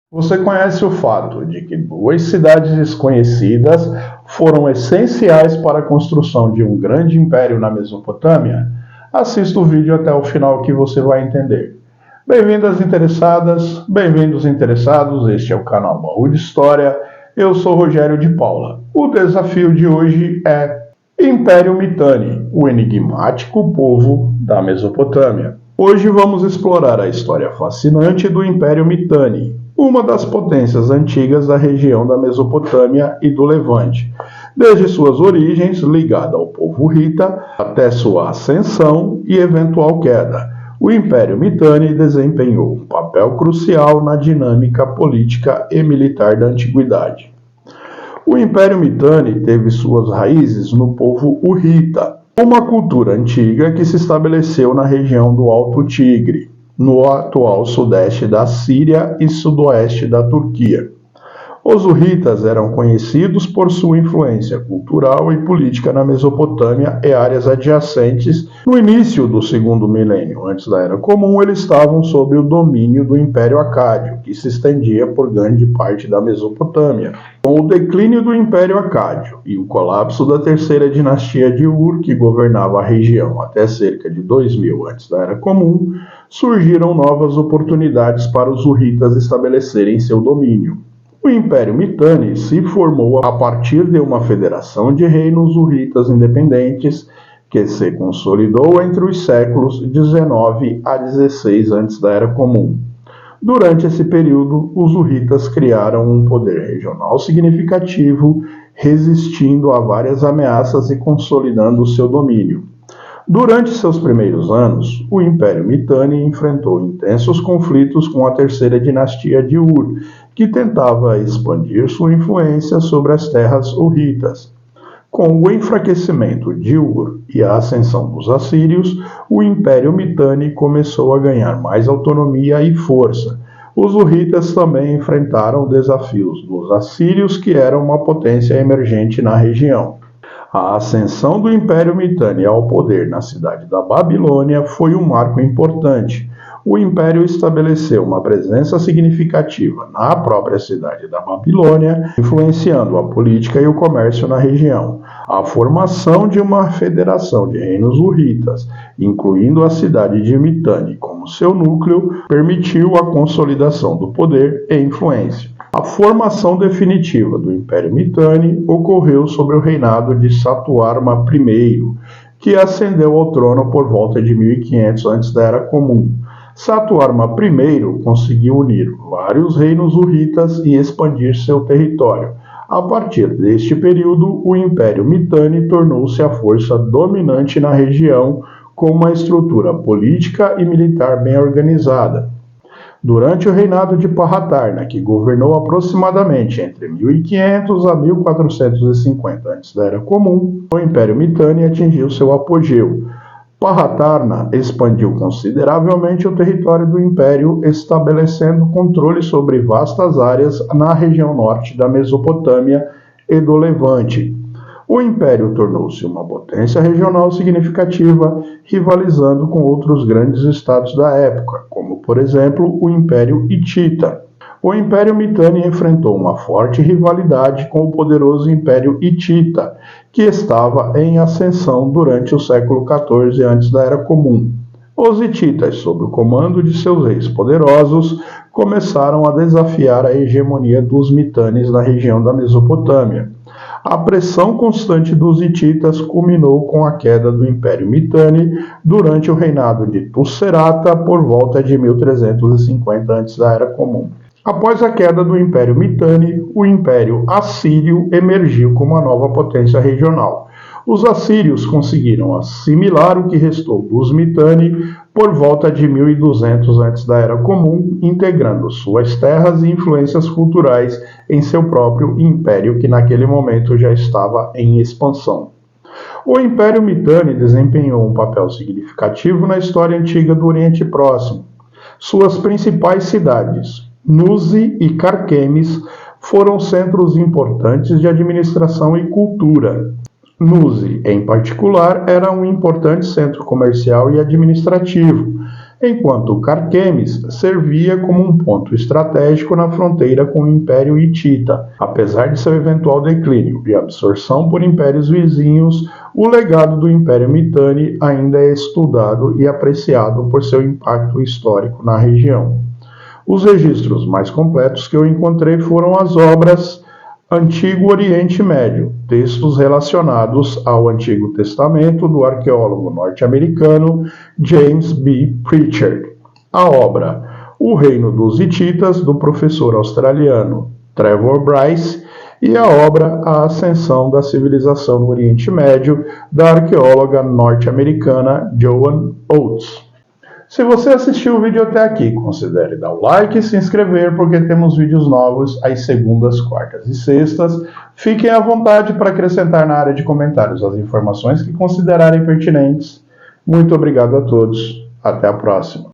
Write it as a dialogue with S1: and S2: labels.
S1: Você conhece o fato de que duas cidades desconhecidas foram essenciais para a construção de um grande império na Mesopotâmia? Assista o vídeo até o final que você vai entender. Bem-vindas interessadas, bem-vindos interessados, este é o canal Baú de História, eu sou Rogério de Paula. O desafio de hoje é Império Mitanni, o enigmático povo da Mesopotâmia. Hoje vamos explorar a história fascinante do Império Mitanni, uma das potências antigas da região da Mesopotâmia e do Levante, desde suas origens ligada ao povo Hita até sua ascensão e eventual queda. O Império Mitanni desempenhou um papel crucial na dinâmica política e militar da antiguidade. O Império Mitanni teve suas raízes no povo Hurrita, uma cultura antiga que se estabeleceu na região do Alto Tigre, no atual sudeste da Síria e sudoeste da Turquia. Os hurritas eram conhecidos por sua influência cultural e política na Mesopotâmia e áreas adjacentes. No início do segundo milênio antes da Era Comum, eles estavam sob o domínio do Império Acádio, que se estendia por grande parte da Mesopotâmia. Com o declínio do Império Acádio e o colapso da terceira dinastia de Ur, que governava a região até cerca de 2000 antes da Era Comum, surgiram novas oportunidades para os hurritas estabelecerem seu domínio. O Império Mitanni se formou a partir de uma federação de reinos hurritas independentes que se consolidou entre os séculos 19 a 16 antes da Era Comum. Durante esse período, os hurritas criaram um poder regional significativo, resistindo a várias ameaças e consolidando seu domínio. Durante seus primeiros anos, o Império Mitanni enfrentou intensos conflitos com a terceira dinastia de Ur, que tentava expandir sua influência sobre as terras hurritas. Com o enfraquecimento de Ur e a ascensão dos assírios, o Império Mitanni começou a ganhar mais autonomia e força. Os hurritas também enfrentaram desafios dos assírios, que eram uma potência emergente na região. A ascensão do Império Mitanni ao poder na cidade da Babilônia foi um marco importante. O Império estabeleceu uma presença significativa na própria cidade da Babilônia, influenciando a política e o comércio na região. A formação de uma federação de reinos hurritas, incluindo a cidade de Mitanni como seu núcleo, permitiu a consolidação do poder e influência. A formação definitiva do Império Mitanni ocorreu sob o reinado de Satuarma I, que ascendeu ao trono por volta de 1500 antes da Era Comum. Satuarma I conseguiu unir vários reinos hurritas e expandir seu território. A partir deste período, o Império Mitanni tornou-se a força dominante na região, com uma estrutura política e militar bem organizada. Durante o reinado de Parratarna, que governou aproximadamente entre 1500 a 1450 antes da Era Comum, o Império Mitanni atingiu seu apogeu. Parratarna expandiu consideravelmente o território do Império, estabelecendo controle sobre vastas áreas na região norte da Mesopotâmia e do Levante. O Império tornou-se uma potência regional significativa, rivalizando com outros grandes estados da época, como, por exemplo, o Império Hitita. O Império Mitanni enfrentou uma forte rivalidade com o poderoso Império Hitita, que estava em ascensão durante o século XIV antes da Era Comum. Os hititas, sob o comando de seus reis poderosos, começaram a desafiar a hegemonia dos Mitannis na região da Mesopotâmia. A pressão constante dos hititas culminou com a queda do Império Mitanni durante o reinado de Tucerata por volta de 1350 antes da Era Comum. Após a queda do Império Mitanni, o Império Assírio emergiu como uma nova potência regional. Os assírios conseguiram assimilar o que restou dos Mitanni por volta de 1200 antes da Era Comum, integrando suas terras e influências culturais em seu próprio império, que naquele momento já estava em expansão. O Império Mitanni desempenhou um papel significativo na história antiga do Oriente Próximo. Suas principais cidades, Nuzi e Carquemes, foram centros importantes de administração e cultura. Nuzi, em particular, era um importante centro comercial e administrativo. enquanto Carquemes servia como um ponto estratégico na fronteira com o Império Hitita. Apesar de seu eventual declínio e absorção por impérios vizinhos, o legado do Império Mitanni ainda é estudado e apreciado por seu impacto histórico na região. Os registros mais completos que eu encontrei foram as obras Antigo Oriente Médio, textos relacionados ao Antigo Testamento do arqueólogo norte-americano James B. Pritchard, a obra O Reino dos Hititas, do professor australiano Trevor Bryce, e a obra A Ascensão da Civilização no Oriente Médio, da arqueóloga norte-americana Joan Oates. Se você assistiu o vídeo até aqui, considere dar o like e se inscrever, porque temos vídeos novos às segundas, quartas e sextas. Fiquem à vontade para acrescentar na área de comentários as informações que considerarem pertinentes. Muito obrigado a todos. Até a próxima.